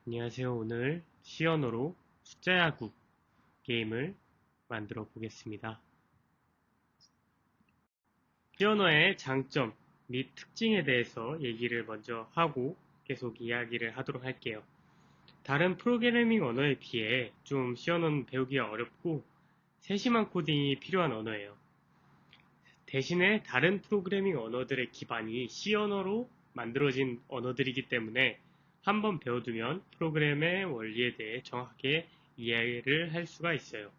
안녕하세요. 오늘 시언어로 숫자 야구 게임을 만들어 보겠습니다. 시언어의 장점 및 특징에 대해서 얘기를 먼저 하고 계속 이야기를 하도록 할게요. 다른 프로그래밍 언어에 비해 좀 시언어는 배우기가 어렵고 세심한 코딩이 필요한 언어예요. 대신에 다른 프로그래밍 언어들의 기반이 C언어로 만들어진 언어들이기 때문에 한번 배워두면 프로그램의 원리에 대해 정확하게 이해를 할 수가 있어요.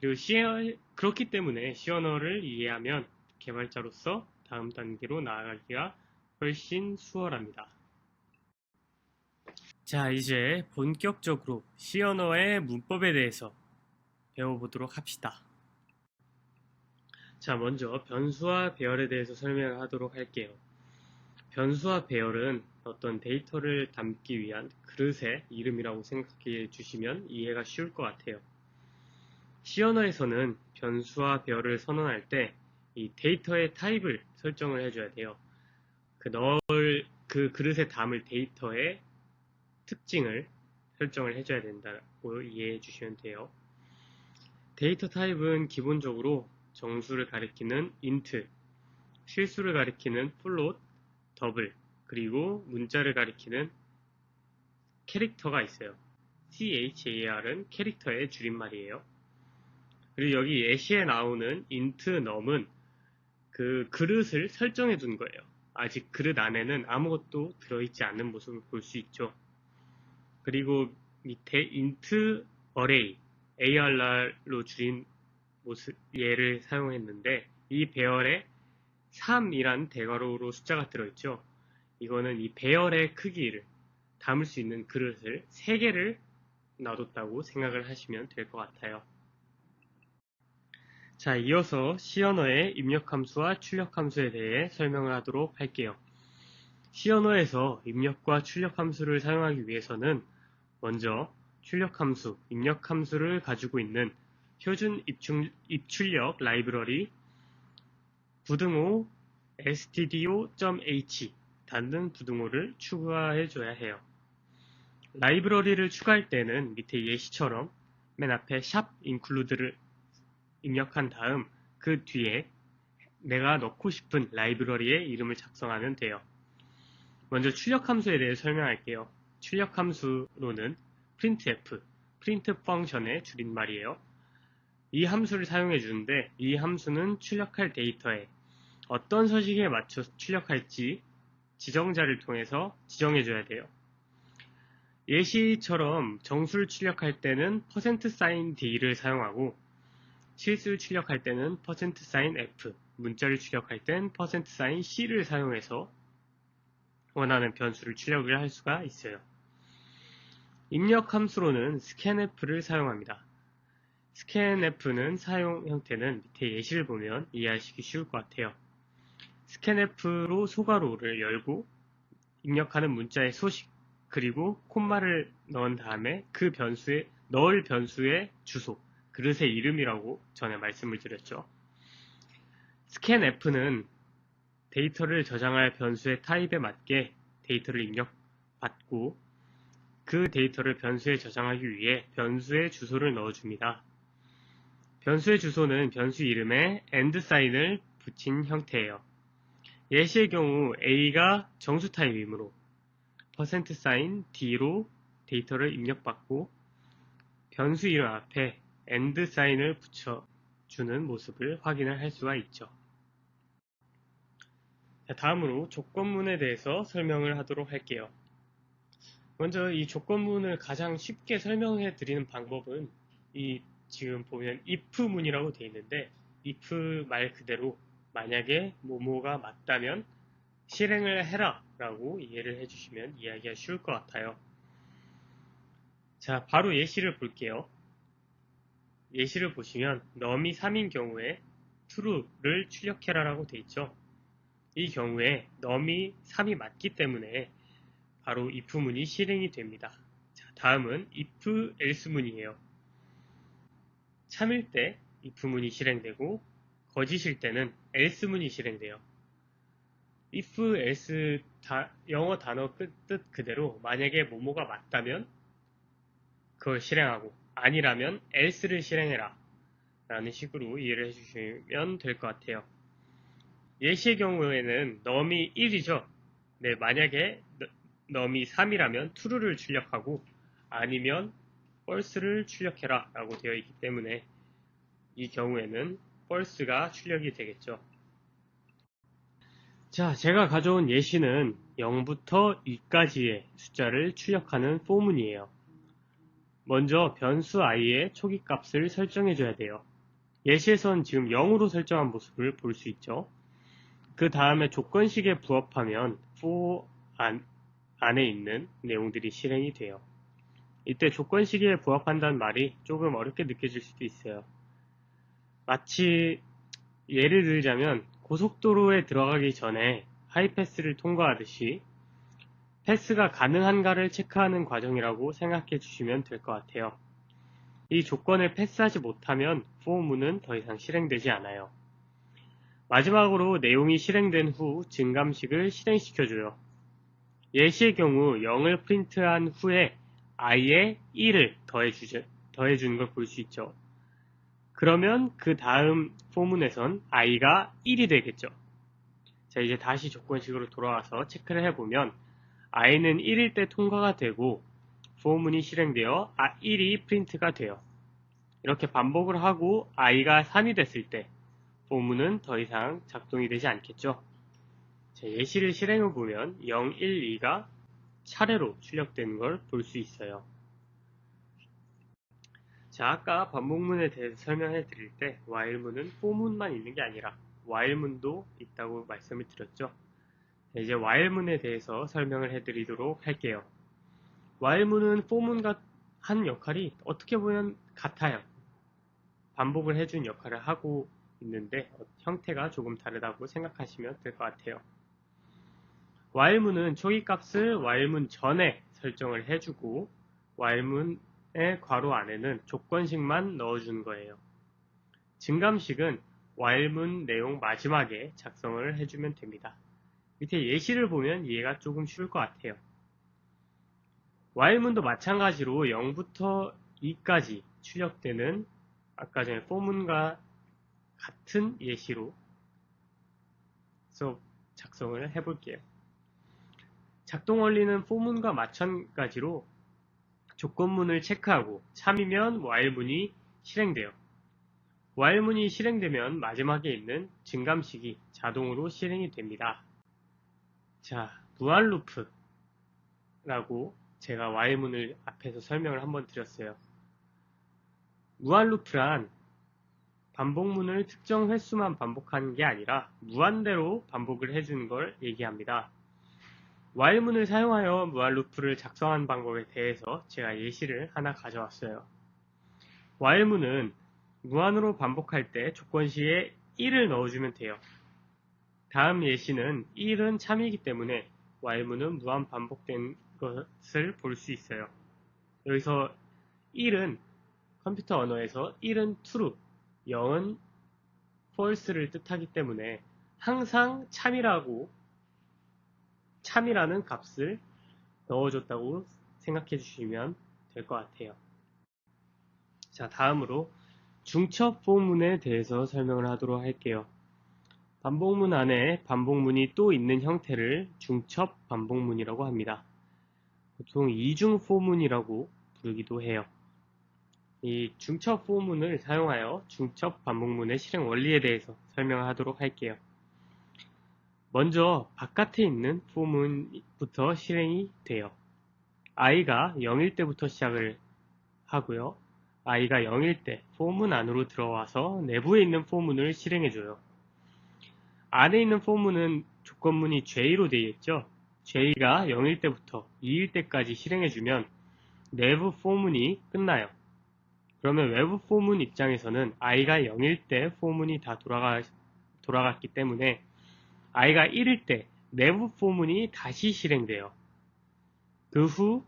그리고 그렇기 때문에 C언어를 이해하면 개발자로서 다음 단계로 나아가기가 훨씬 수월합니다. 자, 이제 본격적으로 C언어의 문법에 대해서 배워보도록 합시다. 자, 먼저 변수와 배열에 대해서 설명을 하도록 할게요. 변수와 배열은 어떤 데이터를 담기 위한 그릇의 이름이라고 생각해 주시면 이해가 쉬울 것 같아요. C언어에서는 변수와 배열을 선언할 때 이 데이터의 타입을 설정을 해줘야 돼요. 그 그릇에 담을 데이터의 특징을 설정을 해줘야 된다고 이해해 주시면 돼요. 데이터 타입은 기본적으로 정수를 가리키는 int, 실수를 가리키는 float, 더블, 그리고 문자를 가리키는 캐릭터가 있어요. CHAR은 캐릭터의 줄임말이에요. 그리고 여기 예시에 나오는 int num은 그 그릇을 설정해 둔 거예요. 아직 그릇 안에는 아무것도 들어있지 않는 모습을 볼 수 있죠. 그리고 밑에 int array, ARR로 줄인 예를 사용했는데 이 배열에 3이란 대괄호로 숫자가 들어있죠. 이거는 이 배열의 크기를 담을 수 있는 그릇을 3개를 놔뒀다고 생각을 하시면 될 것 같아요. 자, 이어서 C언어의 입력함수와 출력함수에 대해 설명을 하도록 할게요. C언어에서 입력과 출력함수를 사용하기 위해서는 먼저 출력함수, 입력함수를 가지고 있는 표준 입출력 라이브러리 부등호 stdio.h 닫는 부등호를 추가해줘야 해요. 라이브러리를 추가할 때는 밑에 예시처럼 맨 앞에 샵 include를 입력한 다음 그 뒤에 내가 넣고 싶은 라이브러리의 이름을 작성하면 돼요. 먼저 출력 함수에 대해 설명할게요. 출력 함수로는 printf, print 펑션의 줄임말이에요. 이 함수를 사용해 주는데 이 함수는 출력할 데이터에 어떤 서식에 맞춰 출력할지 지정자를 통해서 지정해 줘야 돼요. 예시처럼 정수를 출력할 때는 %d를 사용하고 실수를 출력할 때는 %f, 문자를 출력할 땐 %c를 사용해서 원하는 변수를 출력을 할 수가 있어요. 입력 함수로는 scanf를 사용합니다. scanf는 사용 형태는 밑에 예시를 보면 이해하시기 쉬울 것 같아요. scanf로 소괄호를 열고 입력하는 문자의 소식 그리고 콤마를 넣은 다음에 그 넣을 변수의 주소, 그릇의 이름이라고 전에 말씀을 드렸죠. scanf는 데이터를 저장할 변수의 타입에 맞게 데이터를 입력받고 그 데이터를 변수에 저장하기 위해 변수의 주소를 넣어줍니다. 변수의 주소는 변수 이름에 AND 붙인 형태예요. 예시의 경우 A가 정수 타입이므로 %D로 데이터를 입력받고 변수 이름 앞에 AND을 붙여주는 모습을 확인을 할 수가 있죠. 다음으로 조건문에 대해서 설명을 하도록 할게요. 먼저 이 조건문을 가장 쉽게 설명해 드리는 방법은 이 지금 보면 if문이라고 되어 있는데 if 말 그대로 만약에 뭐뭐가 맞다면 실행을 해라 라고 이해를 해주시면 이해하기가 쉬울 것 같아요. 자, 바로 예시를 볼게요. 예시를 보시면 num이 3인 경우에 true를 출력해라 라고 되어 있죠. 이 경우에 num이 3이 맞기 때문에 바로 if문이 실행이 됩니다. 자, 다음은 if else문이에요. 참일 때 if문이 실행되고 거짓일 때는 else문이 실행돼요. if else 영어 단어 뜻 그대로 만약에 뭐뭐가 맞다면 그걸 실행하고 아니라면 else를 실행해라 라는 식으로 이해를 해주시면 될 것 같아요. 예시의 경우에는 num이 1이죠. 네, 만약에 num이 3이라면 true를 출력하고 아니면 false를 출력해라 라고 되어 있기 때문에 이 경우에는 false가 출력이 되겠죠. 자, 제가 가져온 예시는 0부터 2까지의 숫자를 출력하는 포문이에요. 먼저 변수 i의 초기값을 설정해줘야 돼요. 예시에선 지금 0으로 설정한 모습을 볼 수 있죠. 그 다음에 조건식에 부합하면 for 안에 있는 내용들이 실행이 돼요. 이때 조건식에 부합한다는 말이 조금 어렵게 느껴질 수도 있어요. 마치 예를 들자면 고속도로에 들어가기 전에 하이패스를 통과하듯이 패스가 가능한가를 체크하는 과정이라고 생각해 주시면 될 것 같아요. 이 조건을 패스하지 못하면 for문은 더 이상 실행되지 않아요. 마지막으로 내용이 실행된 후 증감식을 실행시켜줘요. 예시의 경우 0을 프린트한 후에 i에 1을 더해주는 걸 볼 수 있죠. 그러면 그 다음 포문에선 i가 1이 되겠죠. 자, 이제 다시 조건식으로 돌아와서 체크를 해보면 i는 1일 때 통과가 되고 포문이 실행되어 1이 프린트가 돼요. 이렇게 반복을 하고 i가 3이 됐을 때 포문은 더 이상 작동이 되지 않겠죠. 자, 예시를 실행해 보면 0, 1, 2가 차례로 출력되는 걸 볼 수 있어요. 자, 아까 반복문에 대해서 설명해 드릴 때 while문은 for문만 있는 게 아니라 while문도 있다고 말씀을 드렸죠. 자, 이제 while문에 대해서 설명을 해 드리도록 할게요. while문은 for문과 한 역할이 어떻게 보면 같아요. 반복을 해준 역할을 하고 있는데 형태가 조금 다르다고 생각하시면 될 것 같아요. while문은 초기값을 while문 전에 설정을 해주고 while문의 괄호 안에는 조건식만 넣어주는 거예요. 증감식은 while문 내용 마지막에 작성을 해주면 됩니다. 밑에 예시를 보면 이해가 조금 쉬울 것 같아요. while문도 마찬가지로 0부터 2까지 출력되는 아까 전에 for문과 같은 예시로 수업 작성을 해볼게요. 작동 원리는 for문과 마찬가지로 조건문을 체크하고 참이면 while문이 실행돼요. while문이 실행되면 마지막에 있는 증감식이 자동으로 실행이 됩니다. 자, 무한 루프라고 제가 while문을 앞에서 설명을 한번 드렸어요. 무한 루프란 반복문을 특정 횟수만 반복하는 게 아니라 무한대로 반복을 해주는 걸 얘기합니다. while문을 사용하여 무한 루프를 작성하는 방법에 대해서 제가 예시를 하나 가져왔어요. while문은 무한으로 반복할 때 조건식에 1을 넣어주면 돼요. 다음 예시는 1은 참이기 때문에 while문은 무한 반복된 것을 볼 수 있어요. 여기서 1은 컴퓨터 언어에서 1은 true, 0은 false를 뜻하기 때문에 항상 참이라는 값을 넣어줬다고 생각해 주시면 될 것 같아요. 자, 다음으로 중첩 포문에 대해서 설명을 하도록 할게요. 반복문 안에 반복문이 또 있는 형태를 중첩 반복문이라고 합니다. 보통 이중 포문이라고 부르기도 해요. 이 중첩 포문을 사용하여 중첩 반복문의 실행 원리에 대해서 설명하도록 할게요. 먼저 바깥에 있는 포문부터 실행이 돼요. i가 0일 때부터 시작을 하고요. i가 0일 때 포문 안으로 들어와서 내부에 있는 포문을 실행해줘요. 안에 있는 포문은 조건문이 J로 되어 있죠. J가 0일 때부터 2일 때까지 실행해주면 내부 포문이 끝나요. 그러면 외부 포문 입장에서는 i가 0일 때 포문이 다 돌아갔기 때문에 i가 1일 때 내부 포문이 다시 실행돼요. 그 후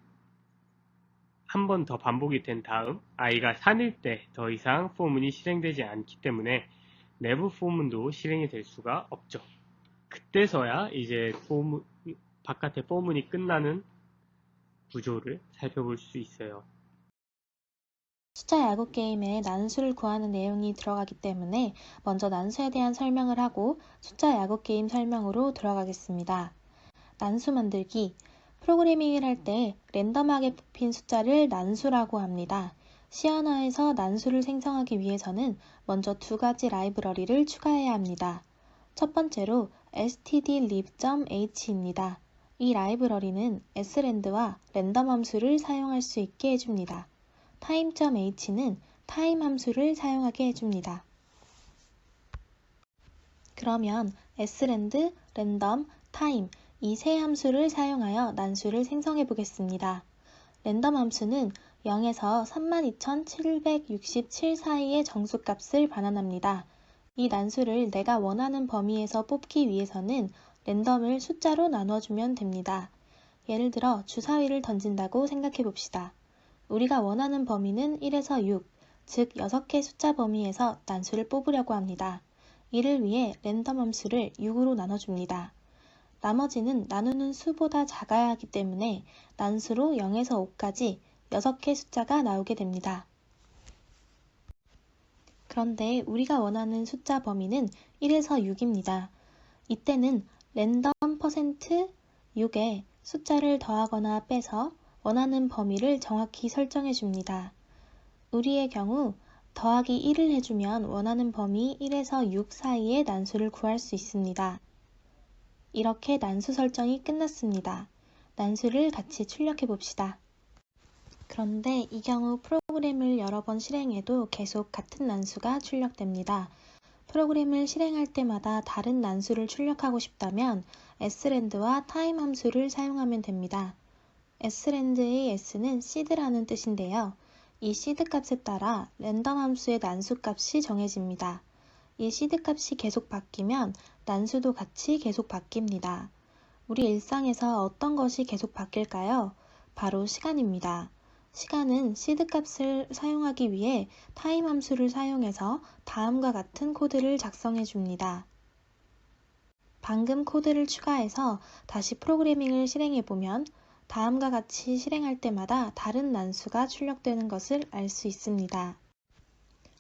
한 번 더 반복이 된 다음 i가 3일 때 더 이상 포문이 실행되지 않기 때문에 내부 포문도 실행이 될 수가 없죠. 그때서야 이제 바깥의 포문이 끝나는 구조를 살펴볼 수 있어요. 숫자 야구 게임에 난수를 구하는 내용이 들어가기 때문에 먼저 난수에 대한 설명을 하고 숫자 야구 게임 설명으로 들어가겠습니다. 난수 만들기. 프로그래밍을 할 때 랜덤하게 뽑힌 숫자를 난수라고 합니다. C 언어에서 난수를 생성하기 위해서는 먼저 두 가지 라이브러리를 추가해야 합니다. 첫 번째로 stdlib.h입니다. 이 라이브러리는 srand와 랜덤 함수를 사용할 수 있게 해줍니다. time.h는 타임 함수를 사용하게 해줍니다. 그러면 srand, random, time 이 세 함수를 사용하여 난수를 생성해 보겠습니다. 랜덤 함수는 0에서 32,767 사이의 정수값을 반환합니다. 이 난수를 내가 원하는 범위에서 뽑기 위해서는 랜덤을 숫자로 나눠주면 됩니다. 예를 들어 주사위를 던진다고 생각해 봅시다. 우리가 원하는 범위는 1에서 6, 즉 6개 숫자 범위에서 난수를 뽑으려고 합니다. 이를 위해 랜덤 함수를 6으로 나눠줍니다. 나머지는 나누는 수보다 작아야 하기 때문에 난수로 0에서 5까지 6개 숫자가 나오게 됩니다. 그런데 우리가 원하는 숫자 범위는 1에서 6입니다. 이때는 랜덤 %6에 숫자를 더하거나 빼서 원하는 범위를 정확히 설정해 줍니다. 우리의 경우 더하기 1을 해주면 원하는 범위 1에서 6 사이의 난수를 구할 수 있습니다. 이렇게 난수 설정이 끝났습니다. 난수를 같이 출력해 봅시다. 그런데 이 경우 프로그램을 여러 번 실행해도 계속 같은 난수가 출력됩니다. 프로그램을 실행할 때마다 다른 난수를 출력하고 싶다면 srand와 time 함수를 사용하면 됩니다. srand의 s는 seed라는 뜻인데요. 이 seed 값에 따라 랜덤 함수의 난수 값이 정해집니다. 이 seed 값이 계속 바뀌면 난수도 같이 계속 바뀝니다. 우리 일상에서 어떤 것이 계속 바뀔까요? 바로 시간입니다. 시간은 seed 값을 사용하기 위해 time 함수를 사용해서 다음과 같은 코드를 작성해 줍니다. 방금 코드를 추가해서 다시 프로그래밍을 실행해 보면 다음과 같이 실행할 때마다 다른 난수가 출력되는 것을 알 수 있습니다.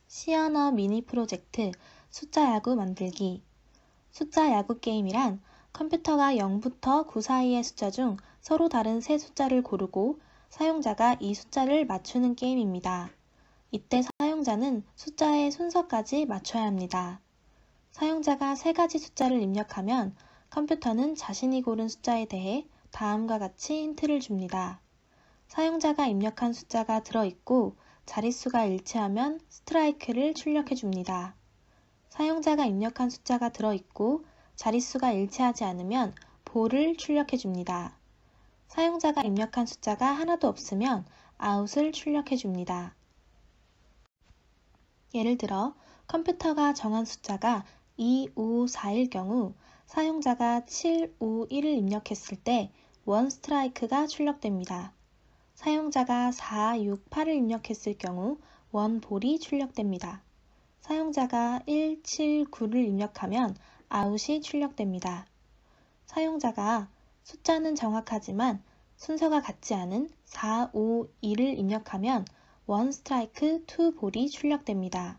C 언어 미니 프로젝트 숫자 야구 만들기. 숫자 야구 게임이란 컴퓨터가 0부터 9 사이의 숫자 중 서로 다른 세 숫자를 고르고 사용자가 이 숫자를 맞추는 게임입니다. 이때 사용자는 숫자의 순서까지 맞춰야 합니다. 사용자가 세 가지 숫자를 입력하면 컴퓨터는 자신이 고른 숫자에 대해 다음과 같이 힌트를 줍니다. 사용자가 입력한 숫자가 들어있고 자릿수가 일치하면 스트라이크를 출력해 줍니다. 사용자가 입력한 숫자가 들어있고 자릿수가 일치하지 않으면 볼을 출력해 줍니다. 사용자가 입력한 숫자가 하나도 없으면 아웃을 출력해 줍니다. 예를 들어 컴퓨터가 정한 숫자가 2, 5, 4일 경우 사용자가 7, 5, 1을 입력했을 때 원 스트라이크가 출력됩니다. 사용자가 4, 6, 8을 입력했을 경우 원 볼이 출력됩니다. 사용자가 1, 7, 9를 입력하면 아웃이 출력됩니다. 사용자가 숫자는 정확하지만 순서가 같지 않은 4, 5, 2를 입력하면 원 스트라이크, 투 볼이 출력됩니다.